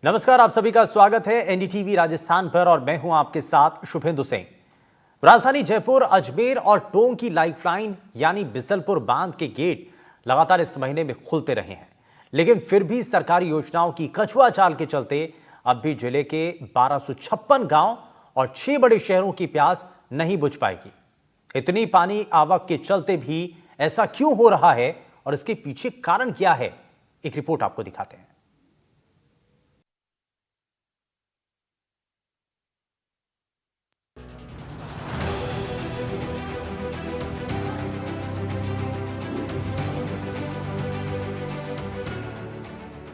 नमस्कार, आप सभी का स्वागत है एनडीटीवी राजस्थान पर और मैं हूं आपके साथ शुभेंदु सिंह। राजधानी जयपुर, अजमेर और टोंक की लाइफलाइन यानी बिसलपुर बांध के गेट लगातार इस महीने में खुलते रहे हैं, लेकिन फिर भी सरकारी योजनाओं की कछुआ चाल के चलते अब भी जिले के 1256 गांव और 6 बड़े शहरों की प्यास नहीं बुझ पाएगी। इतनी पानी आवक के चलते भी ऐसा क्यों हो रहा है और इसके पीछे कारण क्या है, एक रिपोर्ट आपको दिखाते हैं।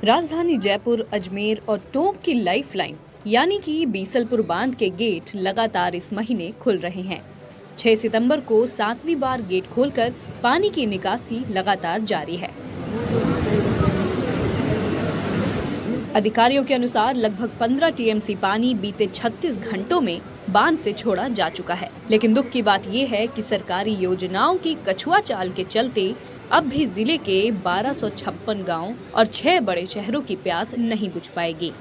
राजधानी जयपुर, अजमेर और टोंक की लाइफलाइन यानी कि बीसलपुर बांध के गेट लगातार इस महीने खुल रहे हैं। 6 सितंबर को 7वीं बार गेट खोलकर पानी की निकासी लगातार जारी है। अधिकारियों के अनुसार लगभग 15 टीएमसी पानी बीते 36 घंटों में बांध से छोड़ा जा चुका है, लेकिन दुख की बात ये है कि सरकारी योजनाओं की कछुआ चाल के चलते अब भी जिले के 1256 गांव और 6 बड़े शहरों की प्यास नहीं बुझ पाएगी।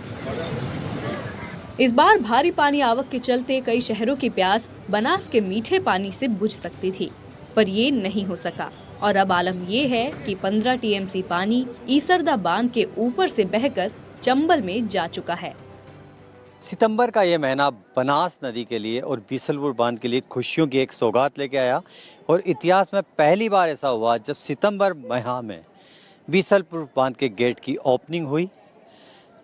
इस बार भारी पानी आवक के चलते कई शहरों की प्यास बनास के मीठे पानी से बुझ सकती थी, पर ये नहीं हो सका और अब आलम ये है कि 15 टीएमसी पानी ईसरदा बांध के ऊपर से बहकर चंबल में जा चुका है। सितंबर का ये महीना बनास नदी के लिए और बीसलपुर बांध के लिए खुशियों की एक सौगात लेके आया और इतिहास में पहली बार ऐसा हुआ जब सितंबर माह में बीसलपुर बांध के गेट की ओपनिंग हुई।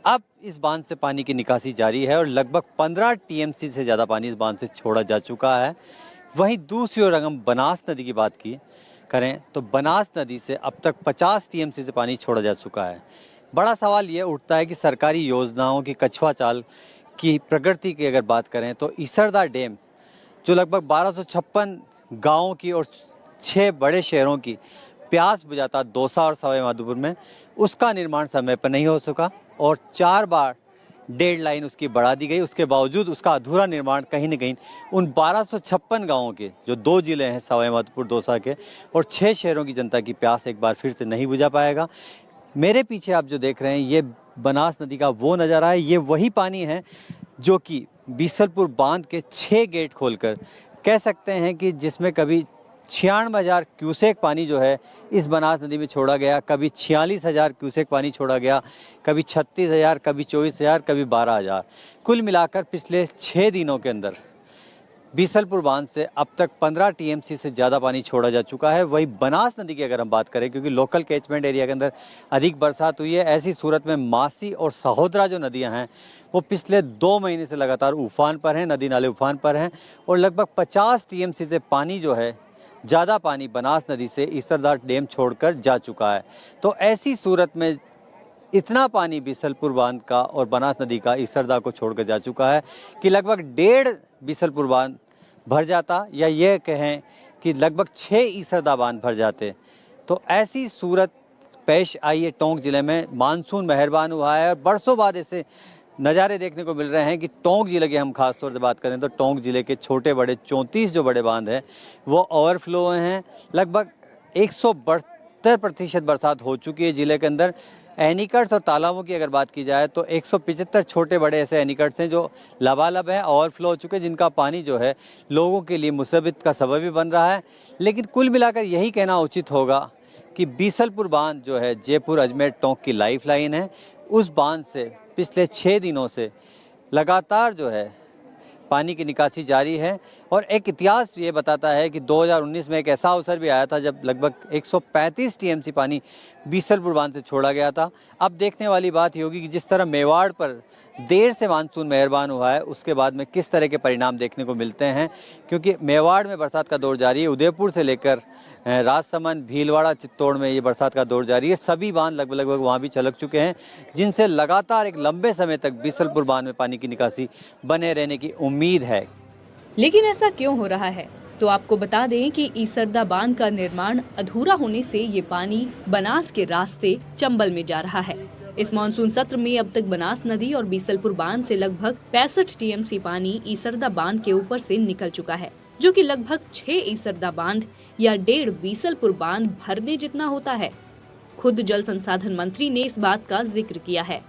अब इस बांध से पानी की निकासी जारी है और लगभग 15 टीएमसी से ज़्यादा पानी इस बांध से छोड़ा जा चुका है। वहीं दूसरी ओर अगर हम बनास नदी की बात करें तो बनास नदी से अब तक 50 टीएमसी से पानी छोड़ा जा चुका है। बड़ा सवाल ये उठता है कि सरकारी योजनाओं की कछुआ चाल की प्रगति की अगर बात करें तो ईसरदा डैम जो लगभग 1256 गांवों की और 6 बड़े शहरों की प्यास बुझाता दौसा और सवाई माधोपुर में, उसका निर्माण समय पर नहीं हो सका और 4 बार डेडलाइन उसकी बढ़ा दी गई। उसके बावजूद उसका अधूरा निर्माण कहीं न कहीं उन 1256 गांवों के जो 2 जिले हैं सवाई माधोपुर दौसा के और 6 शहरों की जनता की प्यास एक बार फिर से नहीं बुझा पाएगा। मेरे पीछे आप जो देख रहे हैं ये बनास नदी का वो नज़ारा है। ये वही पानी है जो कि बीसलपुर बांध के 6 गेट खोलकर कह सकते हैं कि जिसमें कभी 96,000 क्यूसेक पानी जो है इस बनास नदी में छोड़ा गया, कभी 46,000 क्यूसेक पानी छोड़ा गया, कभी 36,000, कभी 24,000, कभी 12,000। कुल मिलाकर पिछले 6 दिनों के अंदर बीसलपुर बांध से अब तक 15 टीएमसी से ज़्यादा पानी छोड़ा जा चुका है। वही बनास नदी की अगर हम बात करें, क्योंकि लोकल कैचमेंट एरिया के अंदर अधिक बरसात हुई है, ऐसी सूरत में मासी और सहोदरा जो नदियां हैं वो पिछले 2 महीने से लगातार उफान पर हैं, नदी नाले उफान पर हैं और लगभग 50 टीएमसी से पानी जो है ज़्यादा पानी बनास नदी से ईसरदा डैम छोड़कर जा चुका है। तो ऐसी सूरत में इतना पानी बीसलपुर बांध का और बनास नदी का ईसरदा को छोड़कर जा चुका है कि लगभग 1.5 बीसलपुर बांध भर जाता, या ये कहें कि लगभग 6 ईसरदा बांध भर जाते। तो ऐसी सूरत पेश आई है टोंक जिले में। मानसून मेहरबान हुआ है और बरसों बाद ऐसे नज़ारे देखने को मिल रहे हैं कि टोंक जिले की हम खास तौर से बात करें तो टोंक जिले के छोटे बड़े 34 जो बड़े बांध हैं वो ओवरफ्लो हैं। लगभग 172% बरसात हो चुकी है जिले के अंदर। एनीकट्स और तालाबों की अगर बात की जाए तो 175 छोटे बड़े ऐसे एनीकट्स हैं जो लबालब हैं, ओवरफ्लो हो चुके हैं, जिनका पानी जो है लोगों के लिए मुसीबत का सबब भी बन रहा है। लेकिन कुल मिलाकर यही कहना उचित होगा कि बीसलपुर बांध जो है जयपुर अजमेर टोंक की लाइफलाइन है। उस बांध से पिछले 6 दिनों से लगातार जो है पानी की निकासी जारी है और एक इतिहास ये बताता है कि 2019 में एक ऐसा अवसर भी आया था जब लगभग 135 टीएमसी पानी बीसलपुर बांध से छोड़ा गया था। अब देखने वाली बात ये होगी कि जिस तरह मेवाड़ पर देर से मानसून मेहरबान हुआ है उसके बाद में किस तरह के परिणाम देखने को मिलते हैं, क्योंकि मेवाड़ में बरसात का दौर जारी है। उदयपुर से लेकर राजसमंद, भीलवाड़ा, चित्तौड़ में ये बरसात का दौर जारी है। सभी बांध लगभग वहाँ भी छलक चुके हैं, जिनसे लगातार एक लंबे समय तक बीसलपुर बांध में पानी की निकासी बने रहने की उम्मीद है। लेकिन ऐसा क्यों हो रहा है? तो आपको बता दें कि ईसरदा बांध का निर्माण अधूरा होने से ये पानी बनास के रास्ते चंबल में जा रहा है। इस मानसून सत्र में अब तक बनास नदी और बीसलपुर बांध से लगभग 65 टीएमसी पानी ईसरदा बांध के ऊपर से निकल चुका है, जो कि लगभग 6 ईसरदा बांध या 1.5 बीसलपुर बांध भरने जितना होता है। खुद जल संसाधन मंत्री ने इस बात का जिक्र किया है।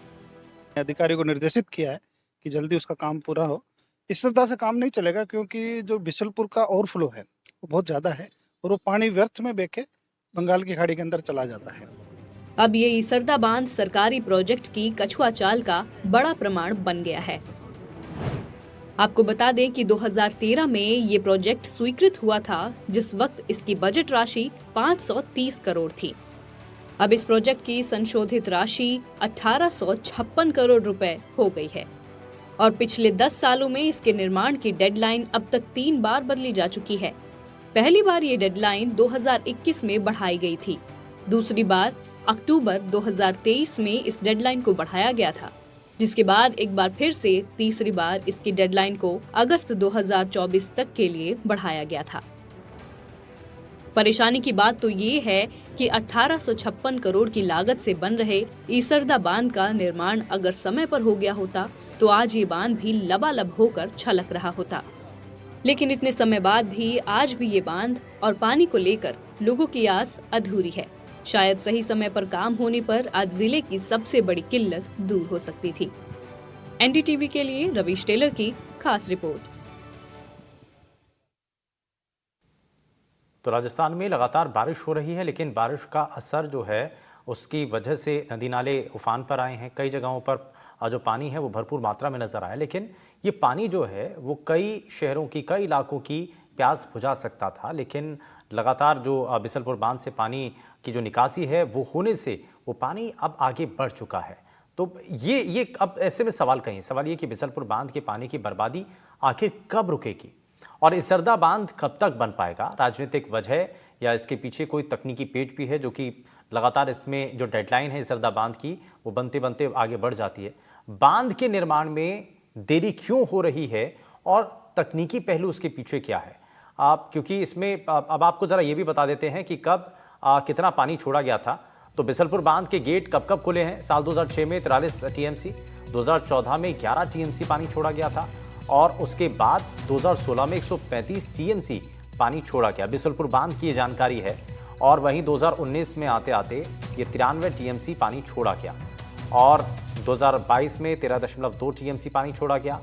अधिकारी को निर्देशित किया है कि जल्दी उसका काम पूरा हो। इस तरह से काम नहीं चलेगा क्योंकि जो बिशलपुर का ओवरफ्लो है वो बहुत ज़्यादा है और वो पानी व्यर्थ में बह के बंगाल की खाड़ी के अंदर चला जाता है। अब ये ईसरदा बांध सरकारी प्रोजेक्ट की कछुआ चाल का बड़ा प्रमाण बन गया है। आपको बता दें कि 2013 में ये प्रोजेक्ट स्वीकृत हुआ था, जिस वक्त इसकी बजट राशि 530 करोड़ थी। अब इस प्रोजेक्ट की संशोधित राशि 1856 करोड़ रुपए हो गई है और पिछले 10 सालों में इसके निर्माण की डेडलाइन अब तक 3 बार बदली जा चुकी है। पहली बार ये डेडलाइन 2021 में बढ़ाई गई थी, दूसरी बार अक्टूबर 2023 में इस डेडलाइन को बढ़ाया गया था, जिसके बाद एक बार फिर से तीसरी बार इसकी डेडलाइन को अगस्त 2024 तक के लिए बढ़ाया गया था। परेशानी की बात तो ये है कि 1856 करोड़ की लागत से बन रहे ईसरदा बांध का निर्माण अगर समय पर हो गया होता तो आज ये बांध भी लबालब होकर छलक रहा होता। लेकिन इतने समय बाद भी आज भी ये बांध और पानी को लेकर लोगों की आस अधूरी है। शायद सही समय पर काम होने पर आज जिले की सबसे बड़ी किल्लत दूर हो सकती थी। एनडीटीवी के लिए रवीश टेलर की खास रिपोर्ट। तो राजस्थान में लगातार बारिश हो रही है, लेकिन बारिश का असर जो है उसकी वजह से नदी नाले उफान पर आए हैं। कई जगहों पर जो पानी है वो भरपूर मात्रा में नजर आया, लेकिन ये पानी जो है वो कई शहरों की, कई इलाकों की प्यास बुझा सकता था। लेकिन लगातार जो बिसलपुर बांध से पानी की जो निकासी है वो होने से वो पानी अब आगे बढ़ चुका है। तो ये अब ऐसे में सवाल ये कि बिसलपुर बांध के पानी की बर्बादी आखिर कब रुकेगी और ईसरदा बांध कब तक बन पाएगा? राजनीतिक वजह या इसके पीछे कोई तकनीकी पेच भी है जो कि लगातार इसमें जो डेडलाइन है ईसरदा बांध की वो बनते बनते आगे बढ़ जाती है। बांध के निर्माण में देरी क्यों हो रही है और तकनीकी पहलू उसके पीछे क्या है? क्योंकि इसमें अब आपको जरा ये भी बता देते हैं कि कब कितना पानी छोड़ा गया था। तो बिसलपुर बांध के गेट कब कब खुले हैं? साल 2006 में 43 टीएमसी, 2014 में 11 टीएमसी पानी छोड़ा गया था और उसके बाद 2016 में 135 टीएमसी पानी छोड़ा गया। बिसलपुर बांध की ये जानकारी है। और वहीं 2019 में आते आते ये 93 टीएमसी पानी छोड़ा गया और 2022 में 13.2 टीएमसी पानी छोड़ा गया।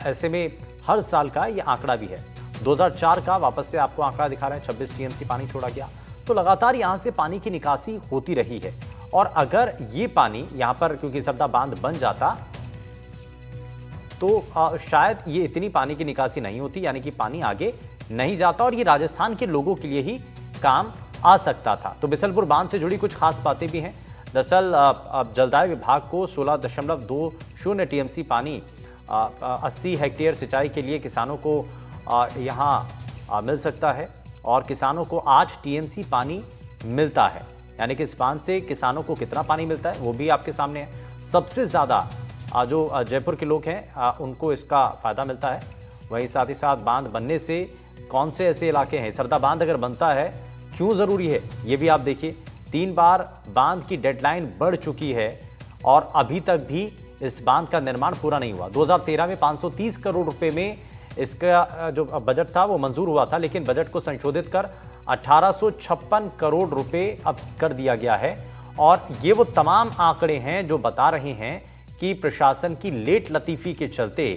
ऐसे में हर साल का ये आंकड़ा भी है। 2004 का वापस से आपको आंकड़ा दिखा रहे हैं, 26 टीएमसी पानी छोड़ा गया। तो लगातार यहाँ से पानी की निकासी होती रही है और अगर ये पानी यहाँ पर क्योंकि ईसरदा बांध बन जाता तो शायद ये इतनी पानी की निकासी नहीं होती, यानी कि पानी आगे नहीं जाता और ये राजस्थान के लोगों के लिए ही काम आ सकता था। तो बिसलपुर बांध से जुड़ी कुछ खास बातें भी हैं। दरअसल जलदाय विभाग को 16.20 टीएमसी पानी 80 हेक्टेयर सिंचाई के लिए किसानों को यहाँ मिल सकता है और किसानों को 8 टीएमसी पानी मिलता है। यानी कि इस बांध से किसानों को कितना पानी मिलता है वो भी आपके सामने है। सबसे ज़्यादा जो जयपुर के लोग हैं उनको इसका फ़ायदा मिलता है। वहीं साथ ही साथ बांध बनने से कौन से ऐसे इलाके हैं, ईसरदा बांध अगर बनता है क्यों ज़रूरी है ये भी आप देखिए। 3 बार बांध की डेडलाइन बढ़ चुकी है और अभी तक भी इस बांध का निर्माण पूरा नहीं हुआ। 2013 में 530 करोड़ रुपए में इसका जो बजट था वो मंजूर हुआ था, लेकिन बजट को संशोधित कर 1856 करोड़ रुपए अब कर दिया गया है। और ये वो तमाम आंकड़े हैं जो बता रहे हैं कि प्रशासन की लेट लतीफ़ी के चलते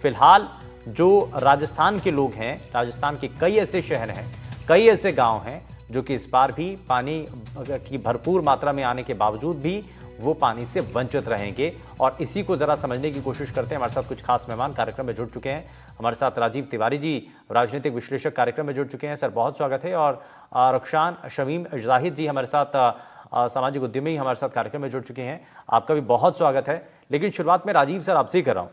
फिलहाल जो राजस्थान के लोग हैं, राजस्थान के कई ऐसे शहर हैं, कई ऐसे गांव हैं जो कि इस बार भी पानी की भरपूर मात्रा में आने के बावजूद भी वो पानी से वंचित रहेंगे। और इसी को ज़रा समझने की कोशिश करते हैं। हमारे साथ कुछ खास मेहमान कार्यक्रम में जुड़ चुके हैं। हमारे साथ राजीव तिवारी जी, राजनीतिक विश्लेषक, कार्यक्रम में जुड़ चुके हैं। सर बहुत स्वागत है। और रुखसान शमीम जाहिद जी हमारे साथ सामाजिक उद्यमी हमारे साथ कार्यक्रम में जुड़ चुके हैं, आपका भी बहुत स्वागत है। लेकिन शुरुआत में राजीव सर आपसे ही कर रहा हूँ।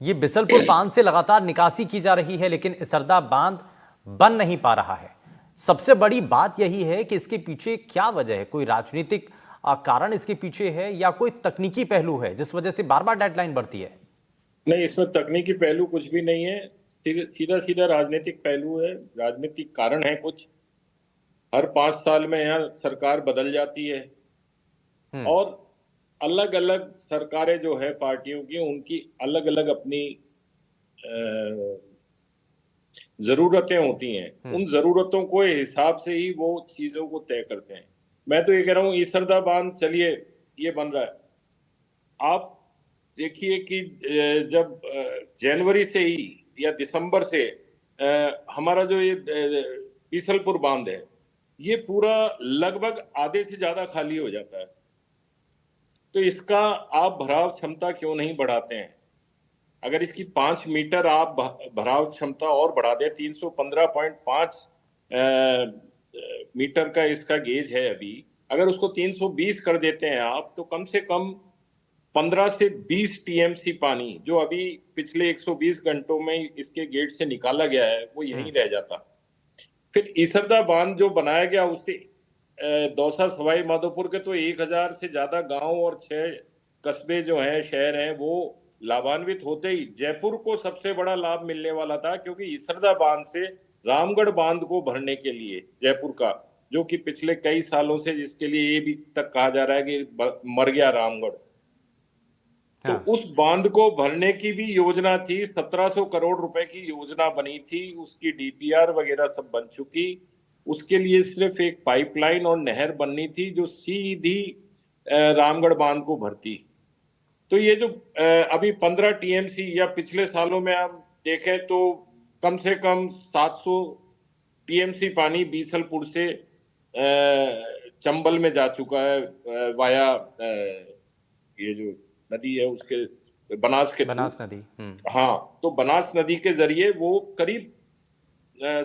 ये बिसलपुर बांध से लगातार निकासी की जा रही है लेकिन ईसरदा बांध बन नहीं पा रहा है। सबसे बड़ी बात यही है कि इसके पीछे क्या वजह है? कोई राजनीतिक कारण इसके पीछे है या कोई तकनीकी पहलू है जिस वजह से बार बार डेडलाइन बढ़ती है? नहीं, इसमें तकनीकी पहलू कुछ भी नहीं है, सीधा सीधा राजनीतिक पहलू है। राजनीतिक कारण है कुछ। हर 5 साल में यहाँ सरकार बदल जाती है और अलग अलग सरकारें जो है पार्टियों की, उनकी अलग अलग अपनी जरूरतें होती हैं। उन जरूरतों को हिसाब से ही वो चीजों को तय करते हैं। मैं तो ये कह रहा हूँ ईसरदा बांध चलिए ये बन रहा है, आप देखिए कि जब जनवरी से ही या दिसंबर से हमारा जो ये बीसलपुर बांध है, ये पूरा लगभग आधे से ज्यादा खाली हो जाता है। तो इसका आप भराव क्षमता क्यों नहीं बढ़ाते हैं? अगर इसकी 5 मीटर आप भराव क्षमता और बढ़ा दें, 315.5 मीटर का इसका गेज है अभी, अगर उसको 320 कर देते हैं आप, तो कम से कम 15 से 20 टीएमसी पानी जो अभी पिछले 120 घंटों में इसके गेट से निकाला गया है, वो यहीं रह जाता। फिर ईसरदा बांध जो बनाया गया, उससे दौसा सवाई माधोपुर के तो 1000 से ज्यादा गांव और 6 कस्बे जो हैं, शहर हैं, वो लाभान्वित होते ही जयपुर को सबसे बड़ा लाभ मिलने वाला था, क्योंकि ईसरदा बांध से रामगढ़ बांध को भरने के लिए जयपुर का, जो कि पिछले कई सालों से जिसके लिए ये भी तक कहा जा रहा है कि मर गया रामगढ़, तो हाँ। उस बांध को भरने की भी योजना थी। 1700 करोड़ रुपए की योजना बनी थी, उसकी डीपीआर वगैरह सब बन चुकी। उसके लिए सिर्फ एक पाइपलाइन और नहर बननी थी जो सीधी रामगढ़ बांध को भरती। तो ये जो अभी 15 टीएमसी या पिछले सालों में आप देखें तो कम से कम 700 टीएमसी पानी बीसलपुर से चंबल में जा चुका है, वाया ये जो नदी है उसके बनास के थ्रू। बनास नदी। हाँ, तो बनास नदी के जरिए वो करीब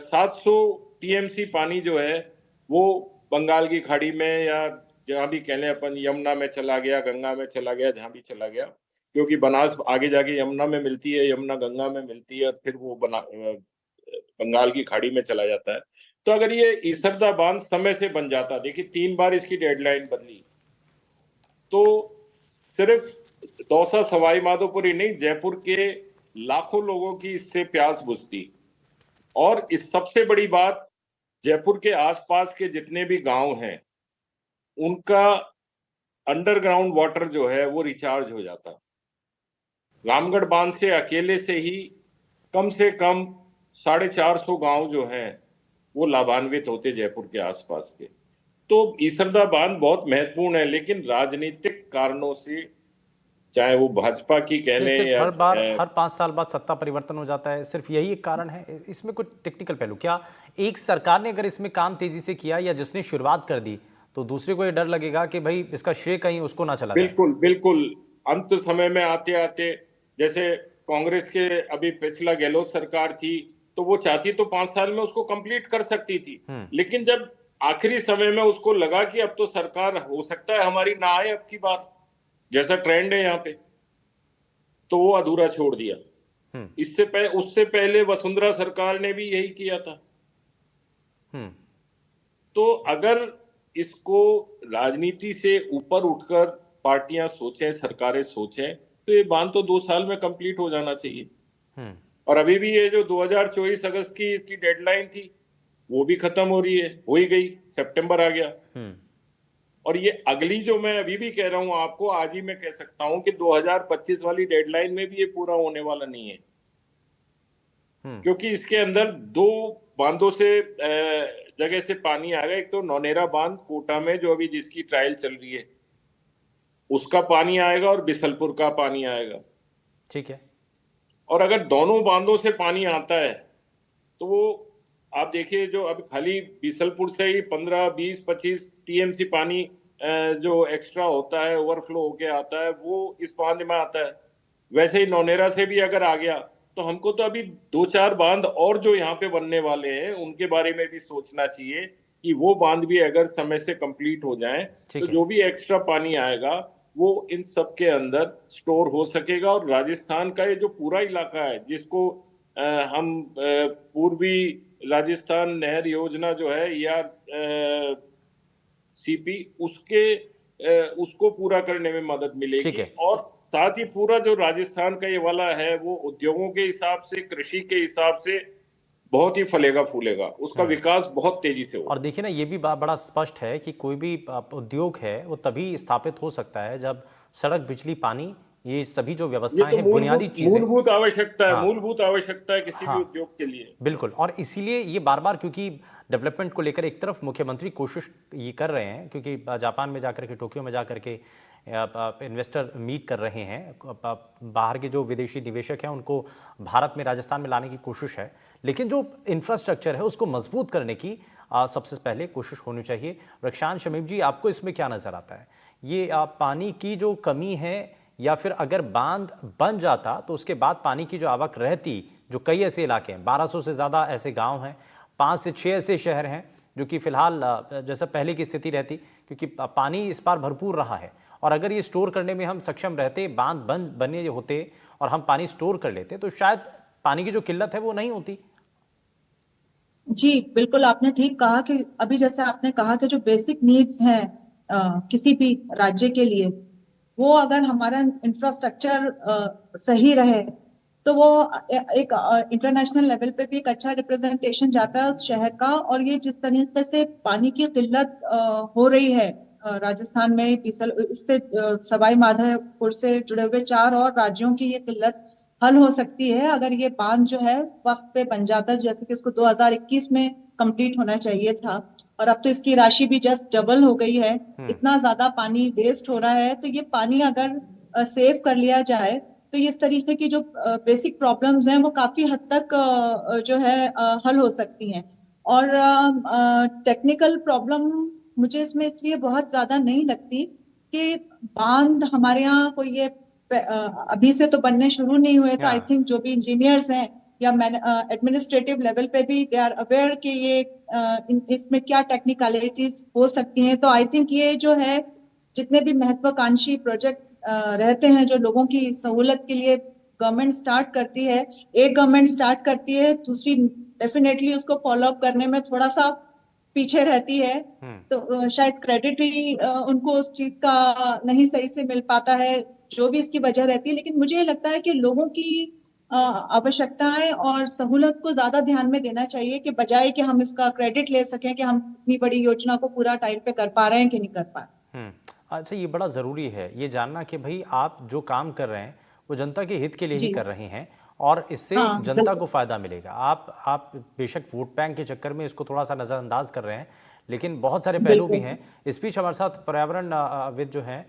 700 टीएमसी पानी जो है वो बंगाल की खाड़ी में या जहां भी कह लें अपन, यमुना में चला गया, गंगा में चला गया, जहां भी चला गया, क्योंकि बनास आगे जाके यमुना में मिलती है, यमुना गंगा में मिलती है, और फिर वो बंगाल की खाड़ी में चला जाता है। तो अगर ये ईसरदा बांध समय से बन जाता, देखिए 3 बार इसकी डेडलाइन बदली, तो सिर्फ दौसा सवाई माधोपुर ही नहीं, जयपुर के लाखों लोगों की इससे प्यास बुझती। और इस सबसे बड़ी बात, जयपुर के आसपास के जितने भी गांव हैं, उनका अंडरग्राउंड वाटर जो है वो रिचार्ज हो जाता। रामगढ़ बांध से अकेले से ही कम से कम 450 गांव जो हैं वो लाभान्वित होते जयपुर के आसपास के। तो ईसरदा बांध बहुत महत्वपूर्ण है, लेकिन राजनीतिक कारणों से, चाहे वो भाजपा की कह ये लें सिर्फ या हर बार हर 5 साल बाद सत्ता परिवर्तन हो जाता है, सिर्फ यही एक कारण है? इसमें कुछ टेक्निकल पहलू क्या एक सरकार ने अगर इसमें काम तेजी से किया या जिसने शुरुआत कर दी, तो दूसरे को ये डर लगेगा कि भाई इसका श्रेय कहीं उसको ना चला जाए? बिल्कुल बिल्कुल। अंत समय में आते आते, जैसे कांग्रेस के अभी पिछला गहलोत सरकार थी, तो वो चाहती तो 5 साल में उसको कंप्लीट कर सकती थी, लेकिन जब आखिरी समय में उसको लगा कि अब तो सरकार हो सकता है हमारी ना आए अब की बार, जैसा ट्रेंड है यहाँ पे, तो वो अधूरा छोड़ दिया। उससे पहले वसुंधरा सरकार ने भी यही किया था। तो अगर इसको राजनीति से ऊपर उठकर पार्टियां सोचें, सरकारें सोचें, तो ये बांध तो 2 साल में कंप्लीट हो जाना चाहिए। और अभी भी ये जो 2024 अगस्त की इसकी डेडलाइन थी, वो भी खत्म हो रही है, हो ही गई, सितंबर आ गया। और ये अगली जो मैं अभी भी कह रहा हूं आपको, आज ही मैं कह सकता हूं कि 2025 वाली डेडलाइन में भी ये पूरा होने वाला नहीं है, क्योंकि इसके अंदर 2 बांधों से जगह से पानी आएगा। एक तो नौनेरा बांध कोटा में जो अभी जिसकी ट्रायल चल रही है, उसका पानी आएगा, और बिसलपुर का पानी आएगा। ठीक है। और अगर दोनों बांधों से पानी आता है, तो वो आप देखिए, जो अब खाली बिसलपुर से ही 15, 20, 25 टीएमसी पानी जो एक्स्ट्रा होता है, ओवरफ्लो होके आता है, वो इस बांध में आता है। वैसे ही नौनेरा से भी अगर आ गया, तो हमको तो अभी 2-4 बांध और जो यहाँ पे बनने वाले हैं, उनके बारे में भी सोचना चाहिए कि वो बांध भी अगर समय से कंप्लीट हो जाएं, तो जो भी एक्स्ट्रा पानी आएगा वो इन सब के अंदर स्टोर हो सकेगा। और राजस्थान का ये जो पूरा इलाका है, जिसको हम पूर्वी राजस्थान नहर योजना जो है, सीपी, उसको पूरा करने में मदद मिलेगी। और साथ ही पूरा जो राजस्थान का ये वाला है, वो उद्योगों के हिसाब से, कृषि के हिसाब से बहुत ही फलेगा फूलेगा, उसका विकास बहुत तेजी से होगा। और देखिए ना, ये भी बड़ा स्पष्ट है कि कोई भी उद्योग है वो तभी स्थापित हो सकता है जब सड़क, बिजली, पानी ये सभी जो ये व्यवस्थाएं तो हैं, बुनियादी चीजें। मूलभूत आवश्यकता है, हाँ। मूलभूत आवश्यकता है किसी हाँ। भी उद्योग के लिए। बिल्कुल, और इसीलिए ये बार बार, क्योंकि डेवलपमेंट को लेकर एक तरफ मुख्यमंत्री कोशिश ये कर रहे हैं, क्योंकि जापान में जाकर के, टोक्यो में जाकर के इन्वेस्टर मीट कर रहे हैं, बाहर के जो विदेशी निवेशक हैं उनको भारत में, राजस्थान में लाने की कोशिश है, लेकिन जो इंफ्रास्ट्रक्चर है उसको मजबूत करने की सबसे पहले कोशिश होनी चाहिए। रक्षान शमीम जी, आपको इसमें क्या नजर आता है? ये पानी की जो कमी है, या फिर अगर बांध बन जाता तो उसके बाद पानी की जो आवक रहती, जो कई ऐसे इलाके हैं, 1200 से ज़्यादा ऐसे गांव हैं, 5 से 6 ऐसे शहर हैं जो कि फिलहाल जैसा पहले की स्थिति रहती, क्योंकि पानी इस बार भरपूर रहा है, और अगर ये स्टोर करने में हम सक्षम रहते, बांध बने होते और हम पानी स्टोर कर लेते, तो शायद पानी की जो किल्लत है वो नहीं होती। जी बिल्कुल, आपने ठीक कहा कि अभी जैसे आपने कहा कि जो बेसिक नीड्स हैं किसी भी राज्य के लिए, वो अगर हमारा इंफ्रास्ट्रक्चर सही रहे तो वो एक इंटरनेशनल लेवल पे भी एक अच्छा रिप्रेजेंटेशन जाता है उस शहर का। और ये जिस तरीके से पानी की किल्लत हो रही है राजस्थान में, इससे सवाई माधोपुर से जुड़े हुए 4 और राज्यों की ये किल्लत हल हो सकती है अगर ये बांध जो है वक्त पे बन जाता, जैसे कि इसको 2021 में कंप्लीट होना चाहिए था। और अब तो इसकी राशि भी जस्ट डबल हो गई है। इतना ज्यादा पानी वेस्ट हो रहा है, तो ये पानी अगर सेव कर लिया जाए तो ये इस तरीके की जो बेसिक प्रॉब्लम्स हैं वो काफी हद तक जो है हल हो सकती हैं। और टेक्निकल प्रॉब्लम मुझे इसमें इसलिए बहुत ज्यादा नहीं लगती कि बांध हमारे यहाँ कोई ये अभी से तो बनने शुरू नहीं हुए, तो आई हाँ। थिंक जो भी इंजीनियर्स हैं या एडमिनिस्ट्रेटिव लेवल पे भी दे आर अवेयर कि ये इसमें क्या टेक्निकलिटीज हो सकती हैं। तो आई थिंक ये जो है जितने भी महत्वाकांक्षी प्रोजेक्ट्स रहते हैं जो लोगों की सहूलत के लिए गवर्नमेंट स्टार्ट करती है, एक गवर्नमेंट स्टार्ट करती है, दूसरी डेफिनेटली उसको फॉलो अप करने में थोड़ा सा पीछे रहती है। तो शायद क्रेडिट ही उनको उस चीज का नहीं सही से मिल पाता है, जो भी इसकी वजह रहती है। लेकिन मुझे ये लगता है कि लोगों की आवश्यकताएं और सहूलत को ज्यादा ध्यान में देना चाहिए, कि बजाय कि हम इसका क्रेडिट ले सकें कि हम इतनी बड़ी योजना को पूरा टाइम पे कर पा रहे हैं कि नहीं कर पा रहे। अच्छा, ये बड़ा ज़रूरी है ये जानना कि भाई आप जो काम कर रहे हैं वो जनता के हित के लिए ही जी कर रहे हैं, और इससे हाँ जनता बिल्कुल। को फ़ायदा मिलेगा। आप बेशक वोट बैंक के चक्कर में इसको थोड़ा सा नज़रअंदाज कर रहे हैं, लेकिन बहुत सारे पहलू भी बिल्कुल। हैं। इस बीच हमारे साथ पर्यावरण विद जो हैं,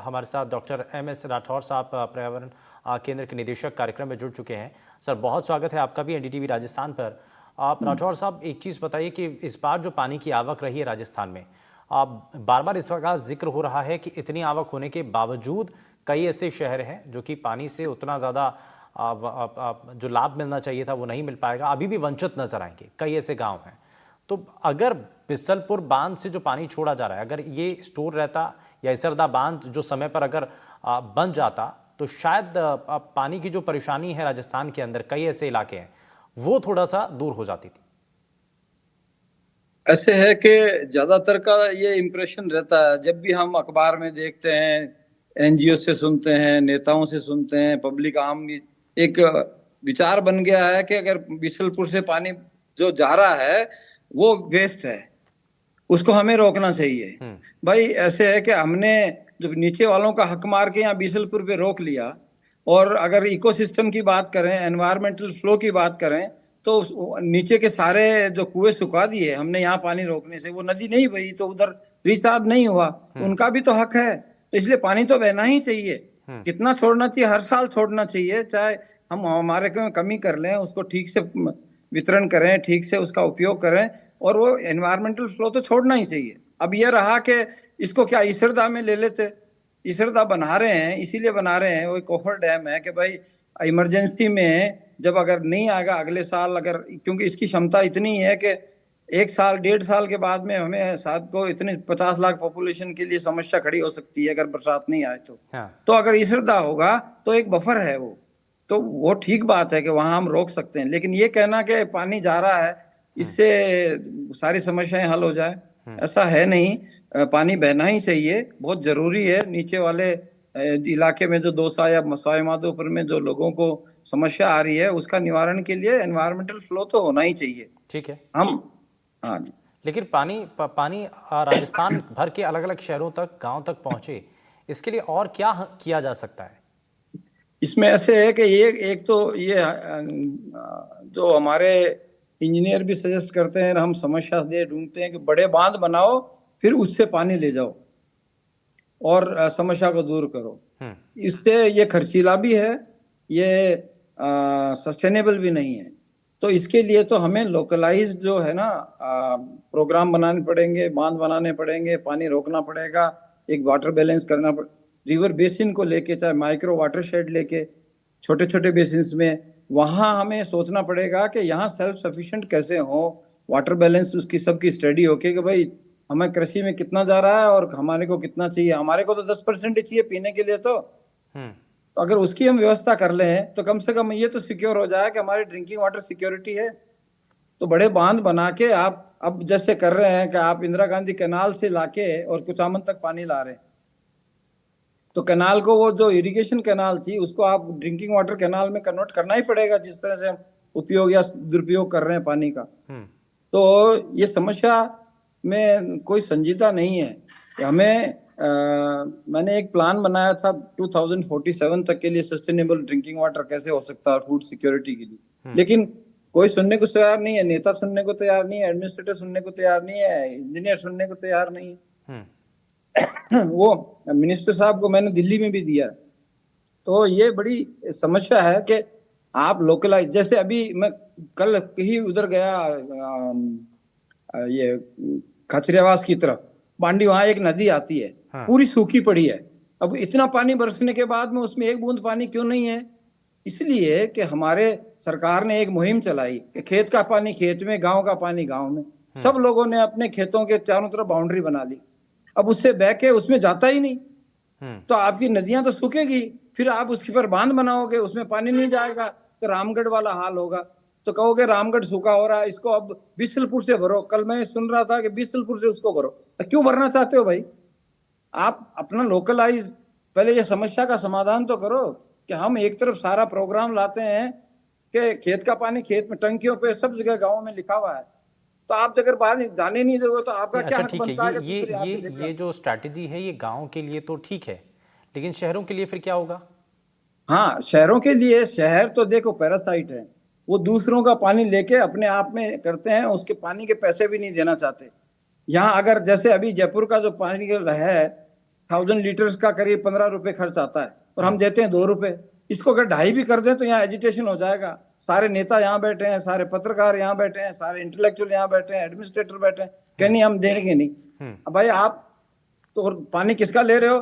हमारे साथ डॉक्टर MS राठौर साहब, पर्यावरण केंद्र के निदेशक, कार्यक्रम में जुड़ चुके हैं। सर, बहुत स्वागत है आपका भी NDTV राजस्थान पर। आप राठौर साहब, एक चीज़ बताइए कि इस बार जो पानी की आवक रही है राजस्थान में, बार बार इस वक्त जिक्र हो रहा है कि इतनी आवक होने के बावजूद कई ऐसे शहर हैं जो कि पानी से उतना ज़्यादा जो लाभ मिलना चाहिए था वो नहीं मिल पाएगा, अभी भी वंचित नजर आएंगे। कई ऐसे गांव हैं। तो अगर बिसलपुर बांध से जो पानी छोड़ा जा रहा है, अगर ये स्टोर रहता, या इसरदा बांध जो समय पर अगर बन जाता, तो शायद पानी की जो परेशानी है राजस्थान के अंदर, कई ऐसे इलाके हैं, वो थोड़ा सा दूर हो जाती थी। ऐसे है कि ज्यादातर का ये इम्प्रेशन रहता है, जब भी हम अखबार में देखते हैं, NGO से सुनते हैं, नेताओं से सुनते हैं, पब्लिक आम एक विचार बन गया है कि अगर बिसलपुर से पानी जो जा रहा है वो वेस्ट है, उसको हमें रोकना चाहिए। भाई ऐसे है कि हमने जो नीचे वालों का हक मार के यहाँ बिसलपुर पे रोक लिया, और अगर इकोसिस्टम की बात करें, एनवायरमेंटल फ्लो की बात करें, तो नीचे के सारे जो कुएं सुखा दिए हमने यहाँ पानी रोकने से, वो नदी नहीं बही तो उधर रिचार्ज नहीं हुआ, तो उनका भी तो हक है। तो इसलिए पानी तो बहना ही चाहिए। कितना छोड़ना चाहिए? हर साल छोड़ना चाहिए, चाहे हम हमारे कमी कर लें, उसको ठीक से वितरण करें, ठीक से उसका उपयोग करें, और वो एनवायरमेंटल फ्लो तो छोड़ना ही चाहिए। अब ये रहा कि इसको क्या ईसरदा में ले लेते, ईसरदा बना रहे हैं, इसीलिए बना रहे हैं, वो कोफर डैम है कि भाई इमरजेंसी में जब अगर नहीं आएगा अगले साल, अगर क्योंकि इसकी क्षमता इतनी है कि 1 साल 1.5 साल के बाद में हमें साथ को इतने 50 लाख पॉपुलेशन के लिए समस्या खड़ी हो सकती है अगर बरसात नहीं आए तो। तो अगर ईसरदा होगा तो एक बफर है वो, तो वो ठीक बात है कि वहां हम रोक सकते हैं। लेकिन ये कहना कि पानी जा रहा है इससे सारी समस्याएं हल हो जाए, ऐसा है नहीं। पानी बहना ही चाहिए, बहुत जरूरी है। नीचे वाले इलाके में जो दोसा या सवाई माधोपुर में जो लोगों को समस्या आ रही है, उसका निवारण के लिए एनवायरमेंटल फ्लो तो होना ही चाहिए। ठीक है हम हाँ जी। लेकिन पानी राजस्थान भर के अलग अलग शहरों तक, गांव तक पहुंचे, इसके लिए और क्या किया जा सकता है? इसमें ऐसे है कि ये एक तो ये जो हमारे इंजीनियर भी सजेस्ट करते हैं, हम समस्या ये ढूंढते हैं कि बड़े बांध बनाओ, फिर उससे पानी ले जाओ और समस्या को दूर करो। इससे ये खर्चीला भी है, ये सस्टेनेबल भी नहीं है। तो इसके लिए तो हमें लोकलाइज जो है ना प्रोग्राम बनाने पड़ेंगे, बांध बनाने पड़ेंगे, पानी रोकना पड़ेगा, एक वाटर बैलेंस करना पड़ेगा। रिवर बेसिन को लेके, चाहे माइक्रो वाटर शेड लेके छोटे छोटे बेसिन में, वहां हमें सोचना पड़ेगा कि यहाँ सेल्फ सफिशिएंट कैसे हो, वाटर बैलेंस उसकी सबकी स्टडी होके कि भाई हमें कृषि में कितना जा रहा है और हमारे को कितना चाहिए। हमारे को तो 10% ही चाहिए पीने के लिए। तो अगर उसकी हम व्यवस्था कर लें तो कम से कम ये तो सिक्योर हो जाए कि हमारी ड्रिंकिंग वाटर सिक्योरिटी है। तो बड़े बांध बना के आप अब जैसे कर रहे हैं कि आप इंदिरा गांधी कैनाल से लाके और कुचामन तक पानी ला रहे हैं, तो कैनाल को, वो जो इरिगेशन कैनाल थी उसको आप ड्रिंकिंग वाटर कैनाल में कन्वर्ट करना ही पड़ेगा, जिस तरह से हम उपयोग या दुरुपयोग कर रहे हैं पानी का। तो ये समस्या में कोई संजीदा नहीं है। हमें मैंने एक प्लान बनाया था 2047 तक के लिए, सस्टेनेबल ड्रिंकिंग वाटर कैसे हो सकता है फूड सिक्योरिटी के लिए, लेकिन कोई सुनने को तैयार नहीं है। नेता सुनने को तैयार नहीं है, एडमिनिस्ट्रेटर सुनने को तैयार नहीं है, इंजीनियर सुनने को तैयार नहीं है। वो मिनिस्टर साहब को मैंने दिल्ली में भी दिया। तो ये बड़ी समस्या है कि आप लोकलाइज, जैसे अभी मैं कल ही उधर गया ये खचरियावास की तरफ, बांडी, वहां एक नदी आती है, पूरी सूखी पड़ी है। अब इतना पानी बरसने के बाद में उसमें एक बूंद पानी क्यों नहीं है? इसलिए कि हमारे सरकार ने एक मुहिम चलाई कि खेत का पानी खेत में, गांव का पानी गांव में। सब लोगों ने अपने खेतों के चारों तरफ बाउंड्री बना ली। अब उससे बह के उसमें जाता ही नहीं, तो आपकी नदियां तो सूखेगी, फिर आप उसके पर बांध बनाओगे, उसमें पानी नहीं जाएगा, तो रामगढ़ वाला हाल होगा। तो कहोगे रामगढ़ सूखा हो रहा है, इसको अब बिसलपुर से भरो। कल मैं सुन रहा था कि बिसलपुर से उसको भरो। तो क्यों भरना चाहते हो भाई? आप अपना लोकलाइज, पहले ये समस्या का समाधान तो करो कि हम एक तरफ सारा प्रोग्राम लाते हैं कि खेत का पानी खेत में, टंकियों पे सब जगह गाँव में लिखा हुआ है, तो आप अगर बाहर जाने नहीं दोगे तो आपका क्या अच्छा हक ठीक बनता है? है, ये जो स्ट्रैटेजी है ये गांव के लिए तो ठीक है, लेकिन शहरों के लिए फिर क्या होगा? हाँ, शहरों के लिए, शहर तो देखो पैरासाइट है, वो दूसरों का पानी लेके अपने आप में करते हैं, उसके पानी के पैसे भी नहीं देना चाहते। यहाँ अगर जैसे अभी जयपुर का जो पानी है 1000 लीटर का करीब 15 रुपए खर्च आता है और हम देते हैं 2 रुपए। इसको अगर 2.5 भी कर दें तो यहाँ एजिटेशन हो जाएगा। सारे नेता यहाँ बैठे हैं, सारे पत्रकार यहाँ बैठे हैं, सारे इंटेलेक्चुअल यहाँ बैठे हैं, एडमिनिस्ट्रेटर बैठे हैं, कह नहीं हम देंगे नहीं। अब भाई आप तो पानी किसका ले रहे हो?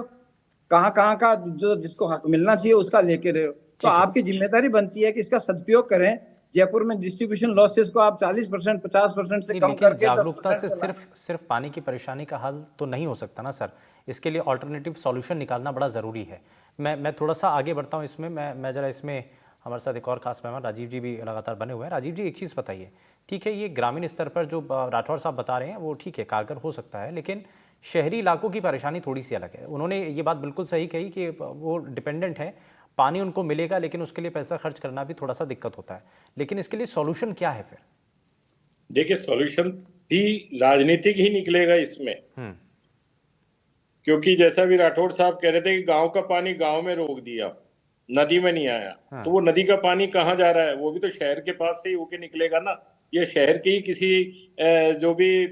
कहाँ कहाँ का जो जिसको हक मिलना चाहिए उसका लेके रहे हो। तो आपकी जिम्मेदारी बनती है कि इसका सदुपयोग करें। जयपुर में डिस्ट्रीब्यूशन लॉसेस को आप 40%, 50% से कम करके जागरूकता से सिर्फ पानी की परेशानी का हल तो नहीं हो सकता ना सर, इसके लिए ऑल्टरनेटिव सॉल्यूशन निकालना बड़ा ज़रूरी है। मैं थोड़ा सा आगे बढ़ता हूँ इसमें। मैं ज़रा इसमें, हमारे साथ एक और खास मेहमान राजीव जी भी लगातार बने हुए हैं। राजीव जी, एक चीज़ बताइए, ठीक है ये ग्रामीण स्तर पर जो राठौर साहब बता रहे हैं वो ठीक है, कारगर हो सकता है, लेकिन शहरी इलाकों की परेशानी थोड़ी सी अलग है। उन्होंने ये बात बिल्कुल सही कही कि वो डिपेंडेंट है, पानी उनको मिलेगा लेकिन उसके लिए पैसा खर्च करना भी थोड़ा सा दिक्कत होता है। लेकिन इसके लिए सॉल्यूशन क्या है फिर? देखिए, सॉल्यूशन भी राजनीतिक ही निकलेगा इसमें, क्योंकि जैसा भी राठौड़ साहब कह रहे थे कि गांव का पानी गांव में रोक दिया, नदी में नहीं आया। तो वो नदी का पानी कहाँ जा रहा है? वो भी तो शहर के पास से ही होके निकलेगा ना। ये शहर के ही किसी जो भी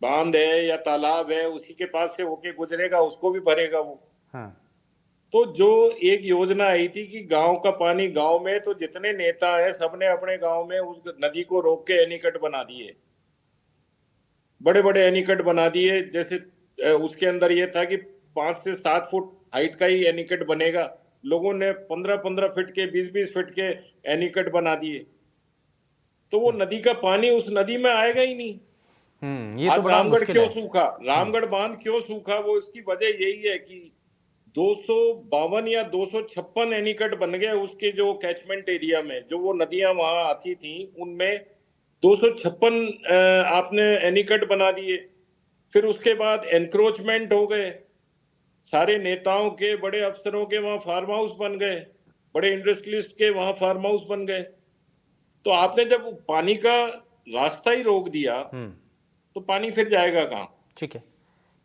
बांध है या तालाब है उसी के पास से होके गुजरेगा, उसको भी भरेगा वो। तो जो एक योजना आई थी कि गांव का पानी गांव में, तो जितने नेता हैं सबने अपने गांव में उस नदी को रोक के एनीकट बना दिए, बड़े बड़े एनीकट बना दिए। जैसे उसके अंदर ये था कि 5 से 7 फुट हाइट का ही एनीकट बनेगा, लोगों ने 15-15 फीट के, 20-20 फीट के एनीकट बना दिए। तो वो नदी का पानी उस नदी में आएगा ही नहीं। ये तो बड़ा रामगढ़ क्यों सूखा, रामगढ़ बांध क्यों सूखा? वो इसकी वजह यही है कि 252 या 256 एनीकट बन गए उसके जो कैचमेंट एरिया में, जो वो नदियां वहां आती थी उनमें 256 आपने एनीकट बना दिए। फिर उसके बाद एनक्रोचमेंट हो गए, सारे नेताओं के, बड़े अफसरों के वहां फार्म हाउस बन गए, बड़े इंडस्ट्रियलिस्ट के वहां फार्म हाउस बन गए। तो आपने जब पानी का रास्ता ही रोक दिया तो पानी फिर जाएगा कहाँ? ठीक है,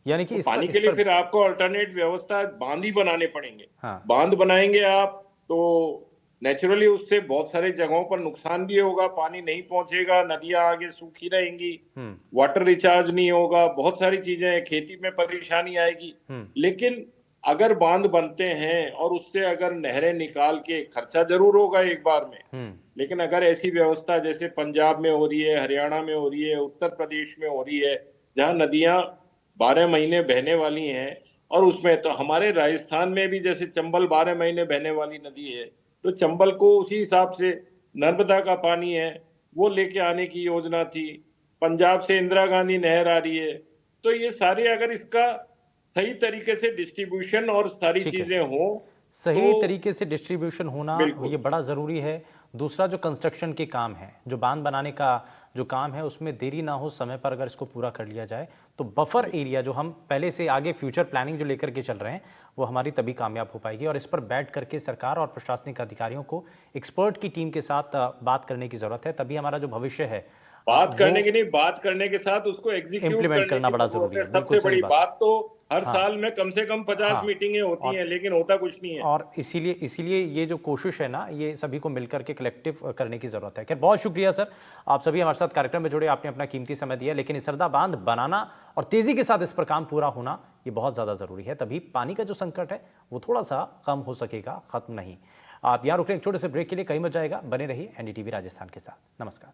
यानी कि तो इस पर, पानी इस के लिए पर फिर आपको अल्टरनेट व्यवस्था बांध ही बनाने पड़ेंगे। हाँ बांध बनाएंगे आप तो नेचुरली उससे बहुत सारे जगहों पर नुकसान भी होगा, पानी नहीं पहुंचेगा, नदियां आगे सूखी रहेंगी, वाटर रिचार्ज नहीं होगा, बहुत सारी चीजें हैं, खेती में परेशानी आएगी। लेकिन अगर बांध बनते हैं और उससे अगर नहरें निकाल के, खर्चा जरूर होगा एक बार में, लेकिन अगर ऐसी व्यवस्था जैसे पंजाब में हो रही है, हरियाणा में हो रही है, उत्तर प्रदेश में हो रही है, जहां नदियां 12 महीने बहने वाली हैं, और उसमें तो हमारे राजस्थान में भी जैसे चंबल 12 महीने बहने वाली नदी है, तो चंबल को उसी हिसाब से नर्मदा का पानी है वो लेके आने की योजना थी। पंजाब से इंदिरा गांधी नहर आ रही है। तो ये सारे अगर इसका सही तरीके से डिस्ट्रीब्यूशन और सारी ठीक है, चीजें हों सही तो तरीके से डिस्ट्रीब्यूशन होना बिल्कुल ये बड़ा ज़रूरी है। दूसरा जो कंस्ट्रक्शन के काम है, जो बांध बनाने का जो काम है, उसमें देरी ना हो, समय पर अगर इसको पूरा कर लिया जाए तो बफर एरिया जो हम पहले से आगे फ्यूचर प्लानिंग जो लेकर के चल रहे हैं वो हमारी तभी कामयाब हो पाएगी। और इस पर बैठ करके सरकार और प्रशासनिक अधिकारियों को एक्सपर्ट की टीम के साथ बात करने की ज़रूरत है, तभी हमारा जो भविष्य है बात वो करने की नहीं, बात करने के साथ उसको एग्जीक्यूट इम्प्लीमेंट करने करना की बड़ा जरूरत ज़रूरी है। है। बिल्कुल सबसे सही बड़ी बात। बात तो हर हाँ साल में कम से कम 50 हाँ, मीटिंगें होती और हैं, लेकिन होता कुछ नहीं है। और इसीलिए इसीलिए ये जो कोशिश है ना, ये सभी को मिलकर के कलेक्टिव करने की जरूरत है। खैर, बहुत शुक्रिया सर, आप सभी हमारे साथ कार्यक्रम में जुड़े, आपने अपना कीमती समय दिया। लेकिन इसरदा बांध बनाना और तेजी के साथ इस पर काम पूरा होना ये बहुत ज्यादा जरूरी है, तभी पानी का जो संकट है वो थोड़ा सा कम हो सकेगा, खत्म नहीं। आप यहाँ रुक रहे हैं, एक छोटे से ब्रेक के लिए, कहीं मत जाएगा, बने रहिए एनडीटीवी राजस्थान के साथ। नमस्कार।